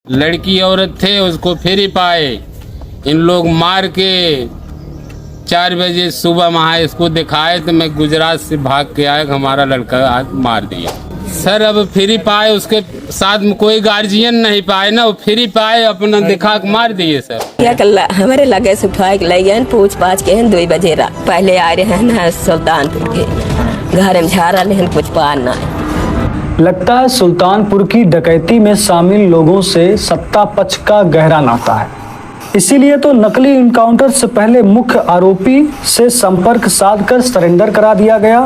लड़की औरत थे उसको फिर ही पाए। इन लोग मार के 4 बजे सुबह वहाँ इसको दिखाए तो मैं गुजरात से भाग के आया, हमारा लड़का आज मार दिया। सर अब फिर ही पाए, उसके साथ में कोई गार्जियन नहीं पाए ना, वो फिर ही पाए, अपना दिखा के मार दिए। सर क्या कल्ला हमारे लगे से उठा के ले गए, पूछ पाछ के 2 बजे रात पहले आ रहे हैं ना सुल्तानपुर के घर में झारा लेकिन कुछ पार ना। लगता है सुल्तानपुर की डकैती में शामिल लोगों से सत्ता पक्ष का गहरा नाता है, इसीलिए तो नकली इनकाउंटर से पहले मुख्य आरोपी से संपर्क साधकर सरेंडर करा दिया गया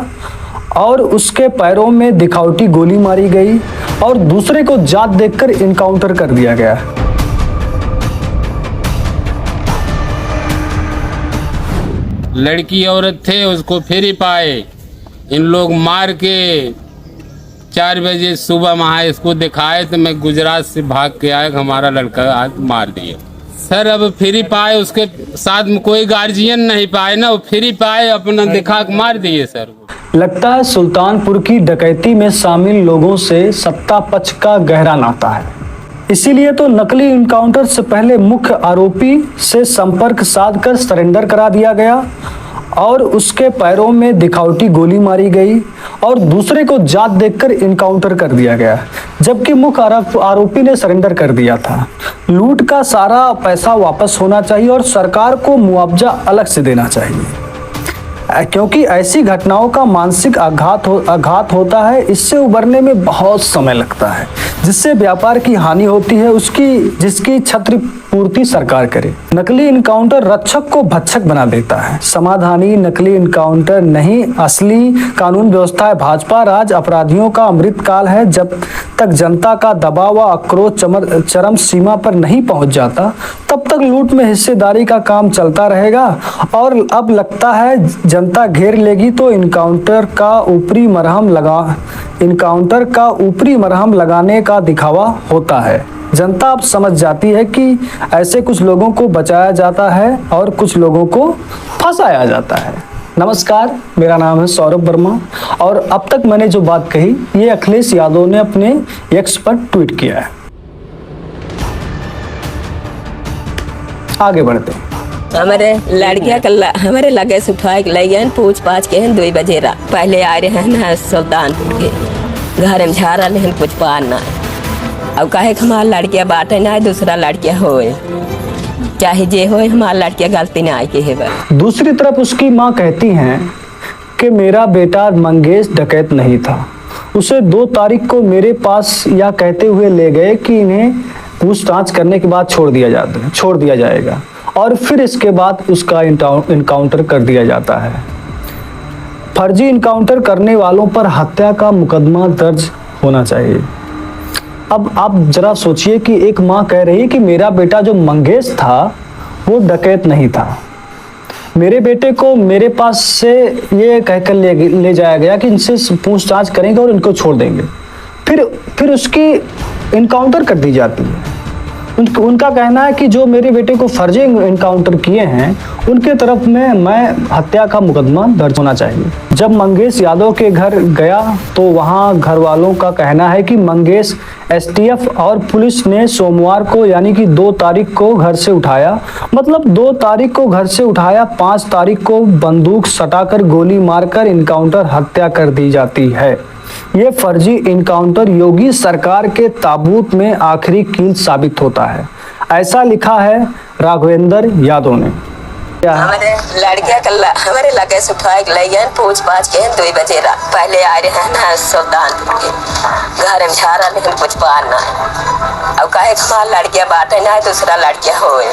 और उसके पैरों में दिखावटी गोली मारी गई और दूसरे को जात देखकर इनकाउंटर कर दिया गया। लड़की औरत थे उसको फिर ही पाए। इन लोग मार के 4 बजे सुबह वहाँ इसको दिखाए तो मैं गुजरात से भाग के आया, हमारा लड़का आज मार दिया। सर अब फिर ही पाए, उसके साथ में कोई गार्जियन नहीं पाए ना, वो फिर ही पाए, अपना दिखा के मार दिए। सर लगता है सुल्तानपुर की डकैती में शामिल लोगों से सत्ता पक्ष का गहरा नाता है, इसीलिए तो नकली इनकाउंटर से पहले मुख्य आरोपी से संपर्क साधकर सरेंडर करा दिया गया और उसके पैरों में दिखावटी गोली मारी गई और दूसरे को जात देखकर इनकाउंटर कर दिया गया, जबकि मुख्य आरोपी ने सरेंडर कर दिया था। लूट का सारा पैसा वापस होना चाहिए और सरकार को मुआवजा अलग से देना चाहिए, क्योंकि ऐसी घटनाओं का मानसिक आघात होता है। इससे उबरने में बहुत समय लगता है, जिससे व्यापार की हानि होती है जिसकी क्षतिपूर्ति सरकार करे। नकली इनकाउंटर रक्षक को भक्षक बना देता है। समाधानी नकली इनकाउंटर नहीं, असली कानून व्यवस्था है। भाजपा राज अपराधियों का अमृत काल है। जब तक जनता का दबाव व आक्रोश चरम सीमा पर नहीं पहुंच जाता, तब तक लूट में हिस्सेदारी का काम चलता रहेगा। और अब लगता है जनता घेर लेगी तो इनकाउंटर का ऊपरी मरहम लगाने का दिखावा होता है। जनता अब समझ जाती है कि ऐसे कुछ लोगों को बचाया जाता है और कुछ लोगों को फंसाया जाता है। नमस्कार, मेरा नाम है सौरभ वर्मा और अब तक मैंने जो बात कही ये अखिलेश यादव ने अपने एक्स पर ट्वीट किया है। आगे बढ़ते हैं। हमारे लड़कियां कल्ला हमारे लगे से उठा के ले गए, पूछ पाछ के 2 बजे रात पहले आ रहे हैं ना सुल्तानपुर के घर में झारा लेकिन कुछ पार ना। अब कहे हमारा लड़कियां बाटे ना, दूसरा लड़कियां होए चाहे जे होए, हमारा लड़कियां गलती ना आई के है। दूसरी तरफ उसकी माँ कहती हैं कि मेरा बेटा मंगेश डकैत नहीं था, उसे 2 तारीख को मेरे पास या कहते हुए ले गए कि इन्हें पूछताछ करने के बाद छोड़ दिया जाएगा और फिर इसके बाद उसका इनकाउंटर कर दिया जाता है। फर्जी इनकाउंटर करने वालों पर हत्या का मुकदमा दर्ज होना चाहिए। अब आप जरा सोचिए कि एक माँ कह रही है कि मेरा बेटा जो मंगेश था वो डकैत नहीं था, मेरे बेटे को मेरे पास से ये कहकर ले जाया गया कि इनसे पूछताछ करेंगे और इनको छोड़ देंगे, फिर उसकी इनकाउंटर कर दी जाती है। उनका कहना है कि जो मेरे बेटे को फर्जी इनकाउंटर किए हैं उनके तरफ में मैं हत्या का मुकदमा दर्ज होना चाहिए। जब मंगेश यादव के घर गया तो वहां घर वालों का कहना है कि मंगेश एसटीएफ और पुलिस ने सोमवार को यानी कि 2 तारीख को घर से उठाया, मतलब 2 तारीख को घर से उठाया, 5 तारीख को बंदूक सटाकर गोली मारकर इनकाउंटर हत्या कर दी जाती है। ये फर्जी इनकाउंटर योगी सरकार के ताबूत में आखिरी कील साबित होता है, ऐसा लिखा है राघवेंद्र यादव ने। हमारे लड़कियां कल्ला हमारे लगे से उठा के ले गए, पूछ पाछ के 2 बजे रात पहले आ रहे हैं ना सुल्तानपुर के घर में झारा लेकिन कुछ पार ना। अब कहे हमारा लड़कियां बाटे ना, दूसरा लड़कियां होए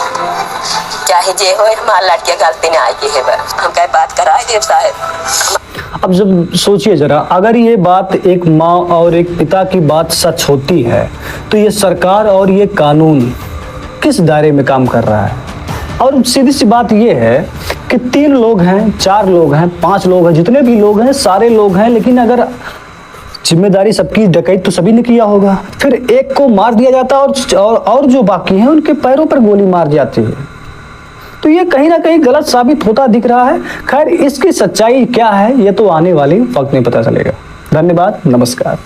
चाहे जे होए, हमारा लड़कियां गलती ना आई के है। हम क्या बात कराए देव साहब। अब जब सोचिए जरा, अगर ये बात एक माँ और एक पिता की बात सच होती है तो ये सरकार और ये कानून किस दायरे में काम कर रहा है। और सीधी सी बात ये है कि 3 लोग हैं, 4 लोग हैं, 5 लोग हैं, जितने भी लोग हैं सारे लोग हैं, लेकिन अगर जिम्मेदारी सबकी डकैत तो सभी ने किया होगा, फिर एक को मार दिया जाता है और जो बाकी हैं उनके पैरों पर गोली मार जाती है, तो ये कहीं ना कहीं गलत साबित होता दिख रहा है। खैर, इसकी सच्चाई क्या है ये तो आने वाले वक्त में पता चलेगा। धन्यवाद, नमस्कार।